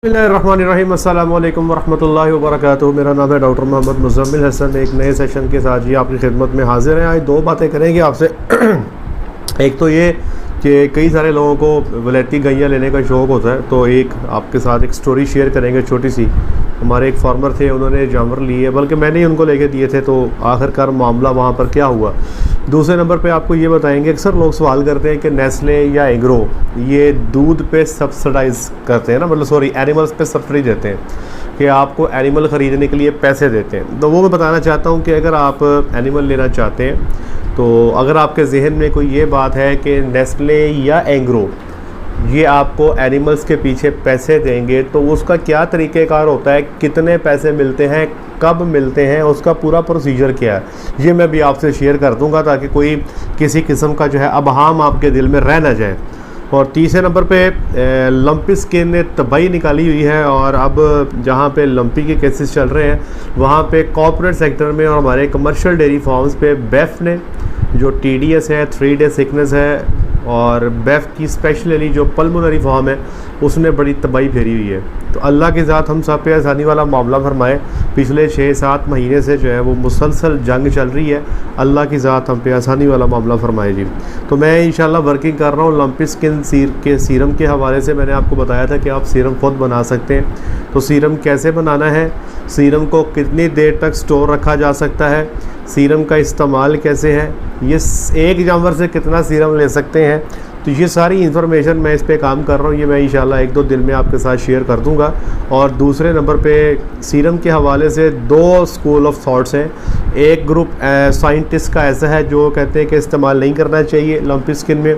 बिस्मिल्लाहिर्रहमानिर्रहीम अस्सलाम वालेकुम वरहमतुल्लाहि वबरकातुहू। मेरा नाम है डॉक्टर मोहम्मद मुज़म्मिल हसन। एक नए सेशन के साथ जी आपकी खिदमत में हाजिर हैं। आज दो बातें करेंगे आपसे। एक तो ये कि कई सारे लोगों को वलैती गैया लेने का शौक़ होता है, तो एक आपके साथ एक स्टोरी शेयर करेंगे छोटी सी। हमारे एक फार्मर थे, उन्होंने जानवर लिए, बल्कि मैंने ही उनको लेके दिए थे, तो आखिरकार मामला वहाँ पर क्या हुआ। दूसरे नंबर पे आपको ये बताएंगे, अक्सर लोग सवाल करते हैं कि नेस्ले या एग्रो ये दूध पे सब्सिडाइज करते हैं ना, मतलब सॉरी एनिमल्स पे सब्सिडी देते हैं कि आपको एनिमल ख़रीदने के लिए पैसे देते हैं। तो वो मैं बताना चाहता हूँ कि अगर आप एनिमल लेना चाहते हैं, तो अगर आपके जहन में कोई ये बात है कि नेस्ले या एग्रो ये आपको एनिमल्स के पीछे पैसे देंगे, तो उसका क्या तरीक़ेकार होता है, कितने पैसे मिलते हैं, कब मिलते हैं, उसका पूरा प्रोसीजर क्या है, ये मैं भी आपसे शेयर कर दूंगा ताकि कोई किसी किस्म का जो है अबहाम आपके दिल में रह ना जाए। और तीसरे नंबर पे लंपी स्किन ने तबाही निकाली हुई है, और अब जहाँ पे लंपी के केसेस चल रहे हैं वहाँ पे कॉर्पोरेट सेक्टर में और हमारे कमर्शियल डेयरी फार्म्स पे बेफ ने जो TDS है, 3 डे सिकनेस है, और बेफ की स्पेशली जो पल्मोनरी फॉर्म है उसने बड़ी तबाही फेरी हुई है। तो अल्लाह के ज़ात हम सब पे आसानी वाला मामला फरमाए। पिछले 6-7 महीने से जो है वो मुसलसल जंग चल रही है, अल्लाह की ज़ात हम पे आसानी वाला मामला फरमाए जी। तो मैं इंशाल्लाह वर्किंग कर रहा हूँ लंपी स्किन के सीरम के हवाले से। मैंने आपको बताया था कि आप सीरम खुद बना सकते हैं। तो सीरम कैसे बनाना है, सीरम को कितनी देर तक स्टोर रखा जा सकता है, सीरम का इस्तेमाल कैसे है, ये एक जानवर से कितना सीरम ले सकते हैं, तो ये सारी इन्फॉर्मेशन मैं इस पे काम कर रहा हूँ। ये मैं इंशाल्लाह 1-2 दिन में आपके साथ शेयर कर दूँगा। और दूसरे नंबर पे सीरम के हवाले से 2 स्कूल ऑफ थॉट्स हैं। एक ग्रुप साइंटिस्ट का ऐसा है जो कहते हैं कि इस्तेमाल नहीं करना चाहिए लंपी स्किन में,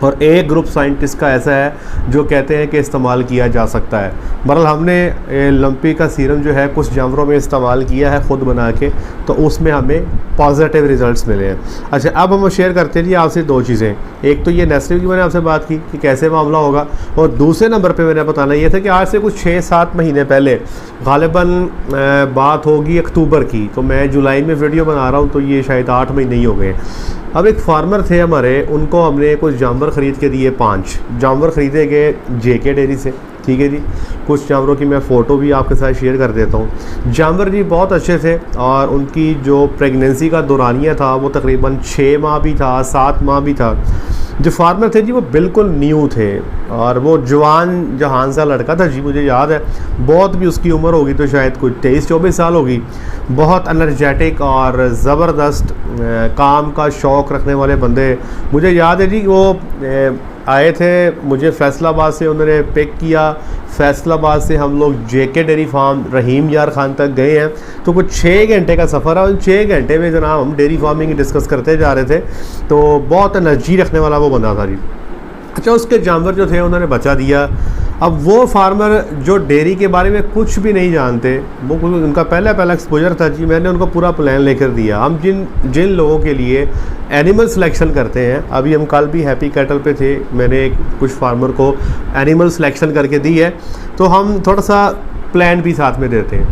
और एक ग्रुप साइंटिस्ट का ऐसा है जो कहते हैं कि इस्तेमाल किया जा सकता है। बहरहाल हमने लंपी का सीरम जो है कुछ जानवरों में इस्तेमाल किया है खुद बना के, तो उसमें हमें पॉजिटिव रिजल्ट्स मिले हैं। अच्छा, अब हम शेयर करते हैं जी आपसे 2 चीज़ें। एक तो ये नेस्ले की मैंने आपसे बात की कि कैसे मामला होगा, और दूसरे नंबर पे मैंने बताना ये था कि आज से कुछ 6-7 महीने पहले गालिबन बात होगी अक्टूबर की, तो मैं जुलाई में वीडियो बना रहा हूँ, तो ये शायद 8 महीने ही हो गए। अब एक फार्मर थे हमारे, उनको हमने कुछ जानवर ख़रीद के दिए। 5 जानवर ख़रीदे गए JK डेयरी से, ठीक है जी। कुछ जानवरों की मैं फ़ोटो भी आपके साथ शेयर कर देता हूँ। जानवर जी बहुत अच्छे थे, और उनकी जो प्रेगनेंसी का दौरानिया था वो तकरीबन 6 माह भी था, 7 माह भी था। जो फार्मर थे जी वो बिल्कुल न्यू थे, और वो जवान जहान सा लड़का था जी, मुझे याद है। बहुत भी उसकी उम्र होगी तो शायद कोई 23-24 साल होगी। बहुत एनर्जेटिक और ज़बरदस्त काम का शौक़ रखने वाले बंदे। मुझे याद है जी वो आए थे मुझे फैसलाबाद से, उन्होंने पिक किया। फैसलाबाद से हम लोग JK डेयरी फार्म रहीम यार खान तक गए हैं, तो कुछ 6 घंटे का सफ़र है। उन 6 घंटे में जनाब हम डेयरी फार्मिंग डिस्कस करते जा रहे थे। तो बहुत एनर्जी रखने वाला वो बंदा था जी। अच्छा, उसके जानवर जो थे उन्होंने बचा दिया। अब वो फार्मर जो डेयरी के बारे में कुछ भी नहीं जानते, वो उनका पहला एक्सपोजर था जी, मैंने उनको पूरा प्लान लेकर दिया। हम जिन लोगों के लिए एनिमल सिलेक्शन करते हैं, अभी हम कल भी हैप्पी कैटल पे थे, मैंने कुछ फार्मर को एनिमल सिलेक्शन करके दी है, तो हम थोड़ा सा प्लान भी साथ में देते हैं।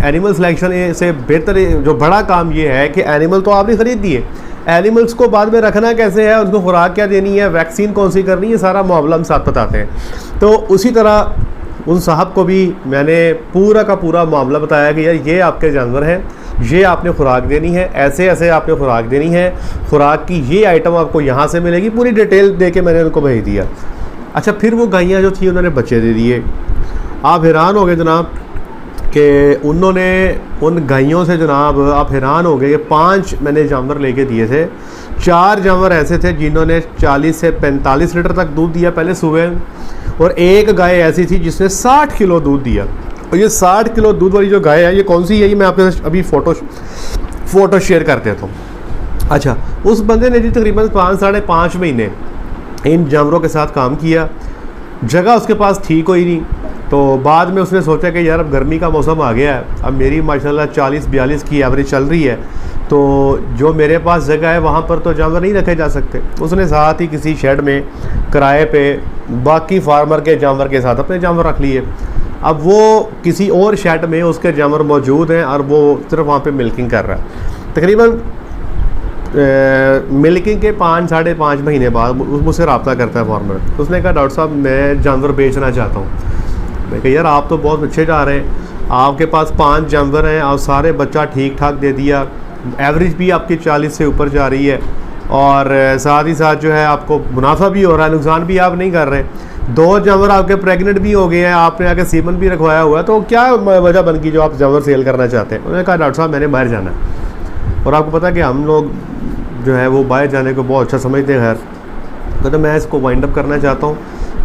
एनिमल सिलेक्शन से बेहतर जो बड़ा काम ये है कि एनिमल तो आपने ख़रीद दिए, एनिमल्स को बाद में रखना कैसे है, उनको खुराक क्या देनी है, वैक्सीन कौन सी करनी है, सारा मामला हम साथ बताते हैं। तो उसी तरह उन साहब को भी मैंने पूरा का पूरा मामला बताया कि यार ये आपके जानवर हैं, ये आपने खुराक देनी है, ऐसे ऐसे आपने खुराक देनी है, खुराक की ये आइटम आपको यहाँ से मिलेगी, पूरी डिटेल दे के मैंने उनको भेज दिया। अच्छा, फिर वो गायें जो थी उन्होंने बच्चे दे दिए। आप हैरान हो गए जनाब कि उन्होंने उन गायों से, जनाब आप हैरान हो गए कि 5 मैंने जानवर लेके दिए थे। 4 जानवर ऐसे थे जिन्होंने 40 से 45 लीटर तक दूध दिया पहले सुबह, और एक गाय ऐसी थी जिसने 60 किलो दूध दिया। और ये 60 किलो दूध वाली जो गाय है ये कौन सी है, ये मैं आपके साथ अभी फ़ोटो शेयर कर देता हूँ। अच्छा, उस बंदे ने जी तकरीबन 5-5.5 महीने इन जानवरों के साथ काम किया। जगह उसके पास थी कोई नहीं, तो बाद में उसने सोचा कि यार अब गर्मी का मौसम आ गया है, अब मेरी माशाल्लाह 40-42 की एवरेज चल रही है, तो जो मेरे पास जगह है वहाँ पर तो जानवर नहीं रखे जा सकते। उसने साथ ही किसी शेड में किराए पे बाकी फार्मर के जानवर के साथ अपने जानवर रख लिए। अब वो किसी और शेड में उसके जानवर मौजूद हैं, और वो सिर्फ वहाँ पे मिल्किंग कर रहा है। तकरीबन मिल्किंग के 5-5.5 महीने बाद मुझसे रब्ता करता है फार्मर। उसने कहा डॉक्टर साहब मैं जानवर बेचना चाहता हूँ। मैं कहा यार आप तो बहुत अच्छे जा रहे हैं, आपके पास 5 जानवर हैं और सारे बच्चा ठीक ठाक दे दिया, एवरेज भी आपकी 40 से ऊपर जा रही है और साथ ही साथ जो है आपको मुनाफा भी हो रहा है, नुकसान भी आप नहीं कर रहे। 2 जानवर आपके प्रेग्नेंट भी हो गए हैं, आपने आके सीमन भी रखवाया हुआ है, तो क्या वजह बन गई जो आप जानवर सेल करना चाहते हैं? उन्होंने कहा डॉक्टर साहब मैंने बाहर जाना है। और आपको पता है कि हम लोग जो है वो बाहर जाने को बहुत अच्छा समझते हैं। खैर तो मैं इसको वाइंड अप करना चाहता हूँ।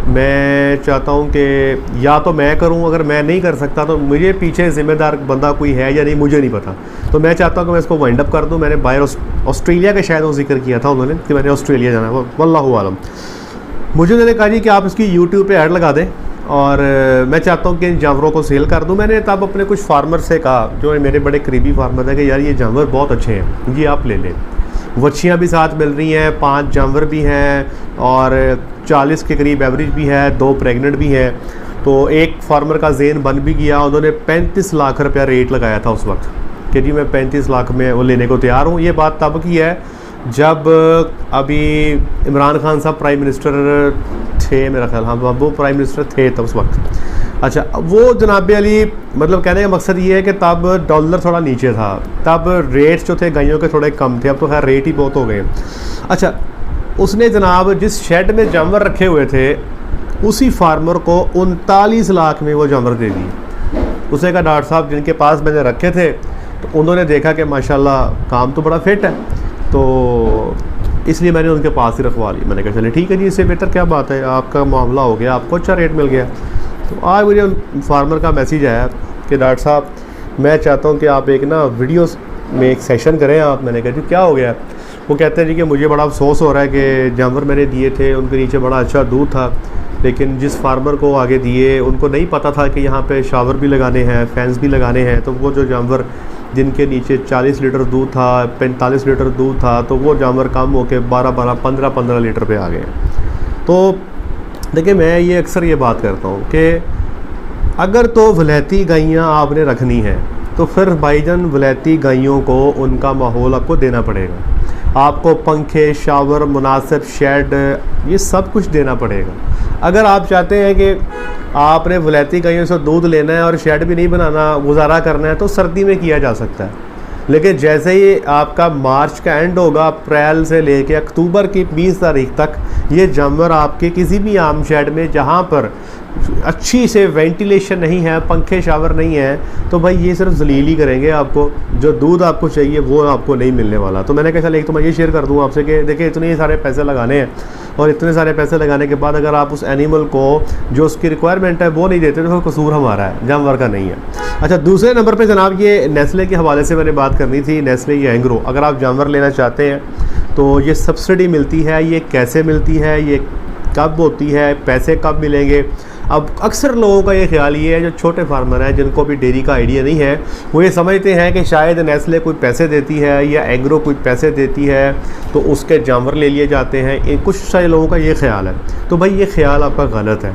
मैं चाहता हूँ कि या तो मैं करूँ, अगर मैं नहीं कर सकता तो मुझे पीछे ज़िम्मेदार बंदा कोई है या नहीं मुझे नहीं पता, तो मैं चाहता हूँ कि मैं इसको वाइंड अप कर दूँ। मैंने बाहर ऑस्ट्रेलिया का शायद वो जिक्र किया था उन्होंने कि मैंने ऑस्ट्रेलिया जाना है, वल्लाहु आलम। मुझे उन्होंने कहा जी कि आप इसकी यूट्यूब पे ऐड लगा दें और मैं चाहता हूँ कि इन जानवरों को सेल कर दूँ। मैंने तब अपने कुछ फार्मर से कहा जो मेरे बड़े करीबी फार्मर हैं कि यार ये जानवर बहुत अच्छे हैं, ये आप ले लें। वच्छियाँ भी साथ मिल रही हैं, 5 जानवर भी हैं और 40 के करीब एवरेज भी है, 2 प्रेग्नेंट भी हैं। तो एक फार्मर का ज़ेन बन भी गया, उन्होंने 35 लाख रुपया रेट लगाया था उस वक्त कि जी मैं 35 लाख में वो लेने को तैयार हूँ। ये बात तब की है जब अभी इमरान खान साहब प्राइम मिनिस्टर थे, मेरा ख्याल, हाँ वो प्राइम मिनिस्टर थे तब उस वक्त। अच्छा, वो जनाब अली मतलब कहने का मकसद ये है कि तब डॉलर थोड़ा नीचे था, तब रेट्स जो थे गायों के थोड़े कम थे, अब तो खैर रेट ही बहुत हो गए। अच्छा, उसने जनाब जिस शेड में जानवर रखे हुए थे उसी फार्मर को 39 लाख में वो जानवर दे दिए। उसने कहा डॉक्टर साहब जिनके पास मैंने रखे थे तो उन्होंने देखा कि माशाल्लाह काम तो बड़ा फिट है, तो इसलिए मैंने उनके पास ही रखवा ली। मैंने कहा चले ठीक है जी, इससे बेहतर क्या बात है, आपका मामला हो गया, आपको अच्छा रेट मिल गया। तो आज मुझे उन फार्मर का मैसेज आया कि डॉक्टर साहब मैं चाहता हूँ कि आप एक ना वीडियो में एक सेशन करें आप। मैंने कहा जी क्या हो गया? वो कहते हैं जी कि मुझे बड़ा अफसोस हो रहा है कि जानवर मैंने दिए थे उनके नीचे बड़ा अच्छा दूध था, लेकिन जिस फार्मर को आगे दिए उनको नहीं पता था कि यहाँ पे शावर भी लगाने हैं, फैंस भी लगाने हैं। तो वो जो जानवर जिनके नीचे 40 लीटर दूध था, 45 लीटर दूध था, तो वो जानवर कम होकर 12-12, 15-15 लीटर पे आ गए। तो देखिए मैं ये अक्सर ये बात करता हूँ कि अगर तो वलैती गायें आपने रखनी है तो फिर भाईजान वलैती गायों को उनका माहौल आपको देना पड़ेगा। आपको पंखे, शावर, मुनासिब शेड, ये सब कुछ देना पड़ेगा। अगर आप चाहते हैं कि आपने वलैती गायों से दूध लेना है और शेड भी नहीं बनाना, गुजारा करना है, तो सर्दी में किया जा सकता है। लेकिन जैसे ही आपका मार्च का एंड होगा, अप्रैल से लेके अक्टूबर की 20 तारीख तक ये जानवर आपके किसी भी आम शेड में जहाँ पर अच्छी से वेंटिलेशन नहीं है, पंखे शावर नहीं है, तो भाई ये सिर्फ जलील ही करेंगे आपको। जो दूध आपको चाहिए वो आपको नहीं मिलने वाला। तो मैंने कहा चल एक तो मैं ये शेयर कर दूँ आपसे कि देखिए इतने सारे पैसे लगाने हैं और इतने सारे पैसे लगाने के बाद अगर आप उस एनिमल को जो उसकी रिक्वायरमेंट है वो नहीं देते तो कसूर हमारा है, जानवर का नहीं है। अच्छा, दूसरे नंबर पे जनाब ये नेस्ले के हवाले से मैंने बात करनी थी। नेस्ले या एंग्रो, अगर आप जानवर लेना चाहते हैं तो ये सब्सिडी मिलती है, ये कैसे मिलती है, ये कब होती है, पैसे कब मिलेंगे? अब अक्सर लोगों का ये ख्याल ये है, जो छोटे फार्मर हैं जिनको भी डेयरी का आइडिया नहीं है, वो ये समझते हैं कि शायद नेस्ले कोई पैसे देती है या एग्रो कोई पैसे देती है तो उसके जानवर ले लिए जाते हैं। कुछ सारे लोगों का ये ख्याल है। तो भाई ये ख्याल आपका गलत है।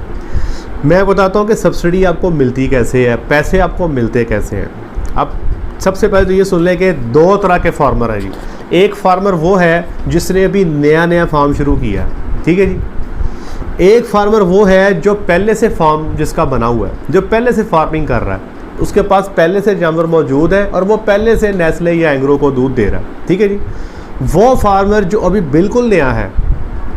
मैं बताता हूँ कि सब्सिडी आपको मिलती कैसे है, पैसे आपको मिलते कैसे हैं। अब सबसे पहले तो ये सुन लें कि 2 तरह के फार्मर हैं जी। एक फार्मर वो है जिसने अभी नया फार्म शुरू किया, ठीक है जी। एक फार्मर वो है जो पहले से फार्म जिसका बना हुआ है, जो पहले से फार्मिंग कर रहा है, उसके पास पहले से जानवर मौजूद है और वो पहले से नेस्ले या एंग्रो को दूध दे रहा है, ठीक है जी। वो फार्मर जो अभी बिल्कुल नया है,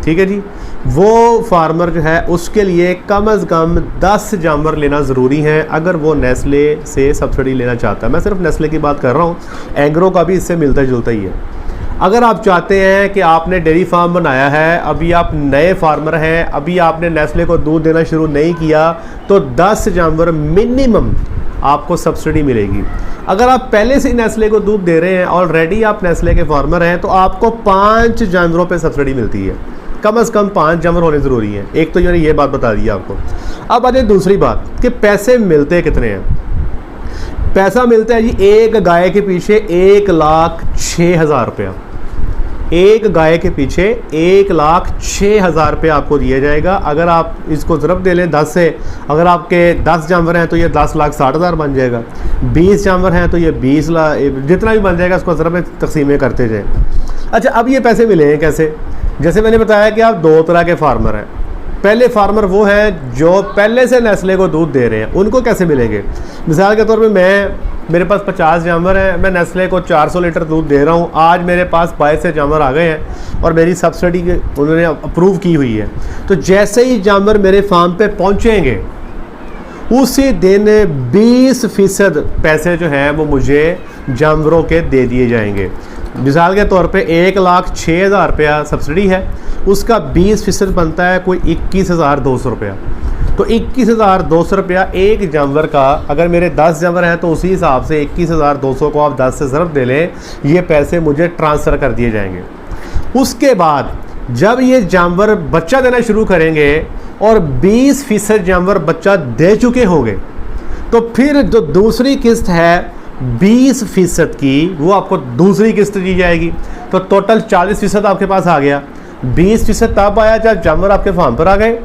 ठीक है जी, वो फार्मर जो है उसके लिए कम अज़ कम 10 जानवर लेना ज़रूरी है अगर वो नेस्ले से सब्सिडी लेना चाहता है। मैं सिर्फ नेस्ले की बात कर रहा हूँ, एंग्रो का भी इससे मिलता जुलता ही है। अगर आप चाहते हैं कि आपने डेयरी फार्म बनाया है, अभी आप नए फार्मर हैं, अभी आपने नेस्ले को दूध देना शुरू नहीं किया, तो 10 जानवर मिनिमम आपको सब्सिडी मिलेगी। अगर आप पहले से नेस्ले को दूध दे रहे हैं, ऑलरेडी आप नेस्ले के फार्मर हैं, तो आपको 5 जानवरों पे सब्सिडी मिलती है। कम से कम 5 जानवर होने ज़रूरी हैं। एक तो मैंने ये बात बता दी आपको। अब आते दूसरी बात कि पैसे मिलते कितने हैं। पैसा मिलता है जी एक गाय के पीछे 1,06,000 रुपया। एक गाय के पीछे 1,06,000 रुपये आपको दिया जाएगा। अगर आप इसको ज़रब दे लें 10 से, अगर आपके 10 जानवर हैं तो ये 10,60,000 बन जाएगा। 20 जानवर हैं तो ये 20 लाख, जितना भी बन जाएगा उसको ज़रब में तकसीमें करते जाएँ। अच्छा, अब ये पैसे मिले हैं कैसे? जैसे मैंने बताया कि आप 2 तरह के फार्मर हैं। पहले फार्मर वो हैं जो पहले से नेस्ले को दूध दे रहे हैं, उनको कैसे मिलेंगे? मिसाल के तौर पे मेरे पास 50 जानवर हैं, मैं नेस्ले को 400 लीटर दूध दे रहा हूँ। आज मेरे पास 22 से जानवर आ गए हैं और मेरी सब्सिडी उन्होंने अप्रूव की हुई है। तो जैसे ही जानवर मेरे फार्म पे पहुँचेंगे उसी दिन 20% पैसे जो हैं वो मुझे जानवरों के दे दिए जाएंगे। मिसाल के तौर पे 1,06,000 रुपया सब्सिडी है, उसका 20% बनता है कोई 21,200 रुपया। तो 21,200 रुपया एक जानवर का, अगर मेरे 10 जानवर हैं तो उसी हिसाब से 21,200 को आप 10 से ज़रब दे लें, ये पैसे मुझे ट्रांसफ़र कर दिए जाएंगे। उसके बाद जब ये जानवर बच्चा देना शुरू करेंगे और 20% जानवर बच्चा दे चुके होंगे, तो फिर जो दूसरी किस्त है 20% की, वो आपको दूसरी किस्त दी जाएगी। तो टोटल 40% आपके पास आ गया। 20% तब आया जब जानवर आपके फार्म पर आ गए।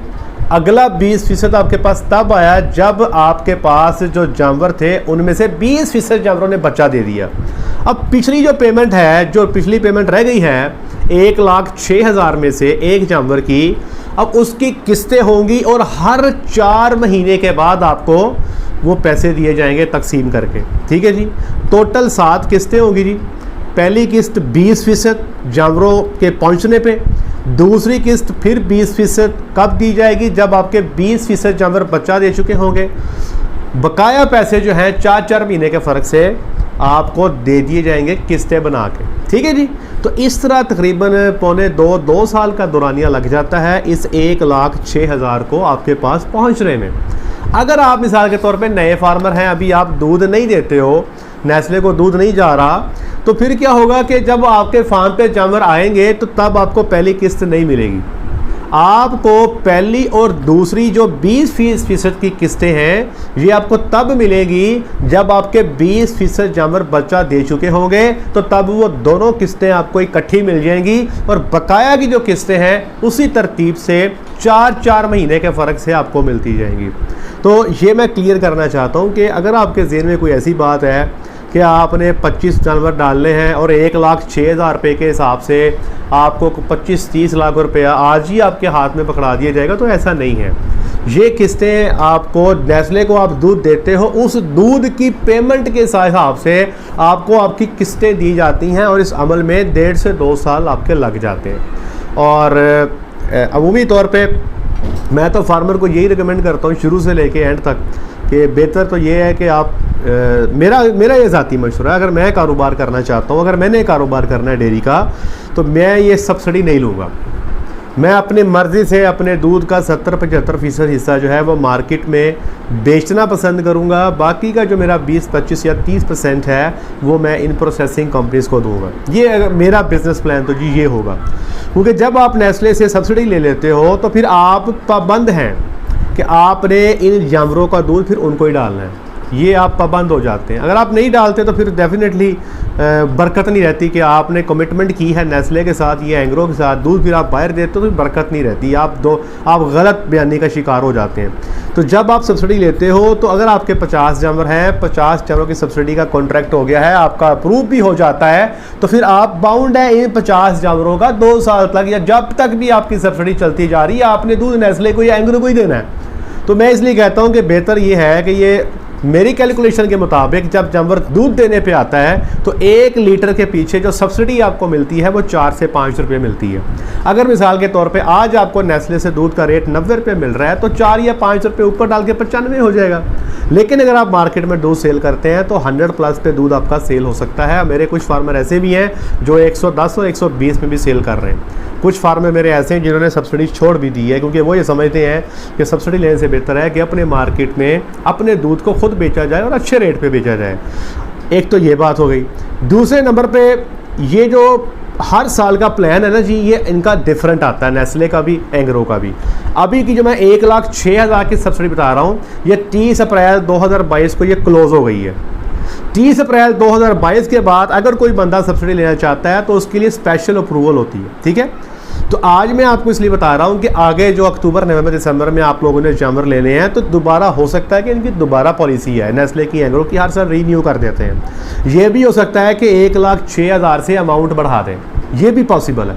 अगला 20% आपके पास तब आया जब आपके पास जो जानवर थे उनमें से 20% जानवरों ने बच्चा दे दिया। अब पिछली जो पेमेंट है, जो पिछली पेमेंट रह गई है 1,06,000 में से एक जानवर की, अब उसकी किस्तें होंगी और हर 4 महीने के बाद आपको वो पैसे दिए जाएंगे तकसीम करके। ठीक है जी, टोटल 7 किस्तें होंगी जी। पहली किस्त 20% जानवरों के पहुंचने पे, दूसरी किस्त फिर 20% कब दी जाएगी? जब आपके 20% जानवर बच्चा दे चुके होंगे। बकाया पैसे जो हैं 4-4 महीने के फ़र्क से आपको दे दिए जाएंगे किस्तें बना के। ठीक है जी, तो इस तरह तकरीबन पौने 2 साल का दौरानिया लग जाता है इस 1,06,000 को आपके पास पहुंचने में। अगर आप मिसाल के तौर पे नए फार्मर हैं, अभी आप दूध नहीं देते हो, नेस्ले को दूध नहीं जा रहा, तो फिर क्या होगा कि जब आपके फार्म पे जानवर आएंगे तो तब आपको पहली किस्त नहीं मिलेगी। आपको पहली और दूसरी जो 20% की किस्तें हैं ये आपको तब मिलेगी जब आपके 20% जानवर बच्चा दे चुके होंगे, तो तब वो दोनों किस्तें आपको इकट्ठी मिल जाएंगी और बकाया की जो किस्तें हैं उसी तरतीब से 4-4 महीने के फ़र्क से आपको मिलती जाएंगी। तो ये मैं क्लियर करना चाहता हूँ कि अगर आपके ज़हन में कोई ऐसी बात है कि आपने 25 जानवर डालने हैं और 1,06,000 रुपये के हिसाब से आपको 25-30 लाख रुपया आज ही आपके हाथ में पकड़ा दिया जाएगा, तो ऐसा नहीं है। ये किस्तें आपको, नेस्ले को आप दूध देते हो, उस दूध की पेमेंट के हिसाब से आपको आपकी किस्तें दी जाती हैं और इस अमल में 1.5 से 2 साल आपके लग जाते हैं। और अमूमी तौर पे मैं तो फार्मर को यही रिकमेंड करता हूँ शुरू से लेके एंड तक कि बेहतर तो ये है कि आप मेरा ये ज़ाती मशवरा है, अगर मैं कारोबार करना चाहता हूँ, अगर मैंने कारोबार करना है डेयरी का, तो मैं ये सब्सिडी नहीं लूँगा। मैं अपनी मर्ज़ी से अपने दूध का 70-75% हिस्सा जो है वो मार्केट में बेचना पसंद करूँगा। बाकी का जो मेरा 20-25 या 30% है वो मैं इन प्रोसेसिंग कंपनीज़ को दूँगा। ये अगर मेरा बिज़नेस प्लान तो जी ये होगा, क्योंकि जब आप नेस्ले से सब्सिडी ले लेते हो तो फिर आप पाबंद हैं कि आपने इन जानवरों का दूध फिर उनको ही डालना है, ये आप पाबंद हो जाते हैं। अगर आप नहीं डालते तो फिर डेफिनेटली बरकत नहीं रहती कि आपने कमिटमेंट की है नेस्ले के साथ, ये एंग्रो के साथ, दूध फिर आप बाहर देते हो तो बरकत नहीं रहती, आप गलत बयानी का शिकार हो जाते हैं। तो जब आप सब्सिडी लेते हो तो अगर आपके 50 जानवर हैं, 50 जानवरों की सब्सिडी का कॉन्ट्रैक्ट हो गया है, आपका अप्रूव भी हो जाता है, तो फिर आप बाउंड है इन 50 जानवरों का 2 साल तक या जब तक भी आपकी सब्सिडी चलती जा रही है आपने दूध नेस्ले को या एंग्रो को ही देना है। तो मैं इसलिए कहता हूँ कि बेहतर ये है कि ये मेरी कैलकुलेशन के मुताबिक जब जानवर दूध देने पे आता है तो 1 लीटर के पीछे जो सब्सिडी आपको मिलती है वो 4 से 5 रुपये मिलती है। अगर मिसाल के तौर पे आज आपको नेस्ले से दूध का रेट 90 रुपये मिल रहा है तो 4 या 5 रुपये ऊपर डाल के 95 हो जाएगा। लेकिन अगर आप मार्केट में दूध सेल करते हैं तो 100+ पे दूध आपका सेल हो सकता है। मेरे कुछ फार्मर ऐसे भी हैं जो 110 और 120 में भी सेल कर रहे हैं। कुछ फार्मर मेरे ऐसे हैं जिन्होंने सब्सिडी छोड़ भी दी है, क्योंकि वो ये समझते हैं कि सब्सिडी लेने से बेहतर है कि अपने मार्केट में अपने दूध को खुद बेचा जाए और अच्छे रेट पे बेचा जाए। एक तो ये बात हो गई। दूसरे नंबर पे ये जो हर साल का प्लान है ना जी, ये इनका डिफरेंट आता है, नेस्ले का भी एंग्रो का भी। अभी की जो मैं 1,06,000 की सब्सिडी बता रहा हूँ, ये 30 अप्रैल 2022 को ये क्लोज़ हो गई है। 30 अप्रैल 2022 के बाद अगर कोई बंदा सब्सिडी लेना चाहता है तो उसके लिए स्पेशल अप्रूवल होती है। ठीक है, तो आज मैं आपको इसलिए बता रहा हूँ कि आगे जो अक्टूबर, नवंबर, दिसंबर में आप लोगों ने जानवर लेने हैं तो दोबारा हो सकता है कि इनकी दोबारा पॉलिसी है, नेस्ले की एंग्रो की हर साल रीन्यू कर देते हैं। ये भी हो सकता है कि 1,06,000 से अमाउंट बढ़ा दें, ये भी पॉसिबल है।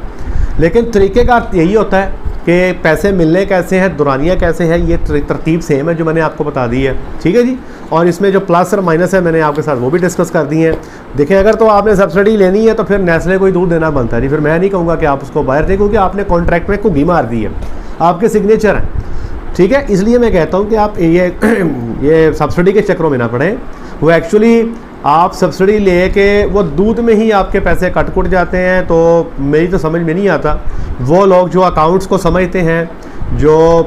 लेकिन तरीक़ेकार यही होता है कि पैसे मिलने कैसे हैं, दुरानियाँ कैसे हैं, ये तरतीब सेम है जो मैंने आपको बता दी है, ठीक है जी। और इसमें जो प्लस और माइनस है मैंने आपके साथ वो भी डिस्कस कर दी हैं। देखिए अगर तो आपने सब्सिडी लेनी है तो फिर नेस्ले को ही दूध देना बनता है जी, फिर मैं नहीं कहूँगा कि आप उसको बाहर दें, क्योंकि आपने कॉन्ट्रैक्ट में घुगी मार दी है, आपके सिग्नेचर हैं, ठीक है। इसलिए मैं कहता हूँ कि आप ये सब्सिडी के चक्रों में ना पड़ें। वो एक्चुअली आप सब्सिडी ले के वो दूध में ही आपके पैसे कट जाते हैं, तो मेरी तो समझ में नहीं आता। वो लोग जो अकाउंट्स को समझते हैं, जो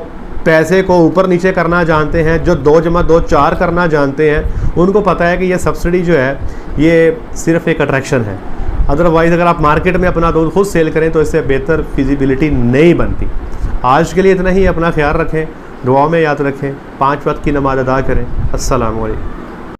पैसे को ऊपर नीचे करना जानते हैं, जो 2 + 2 4 करना जानते हैं, उनको पता है कि ये सब्सिडी जो है ये सिर्फ एक अट्रैक्शन है। अदरवाइज़ अगर आप मार्केट में अपना दूध खुद सेल करें तो इससे बेहतर फिजिबिलिटी नहीं बनती। आज के लिए इतना ही, अपना ख्याल रखें, दुआओं में याद रखें, 5 वक्त की नमाज़ अदा करें। अस्सलाम वालेकुम।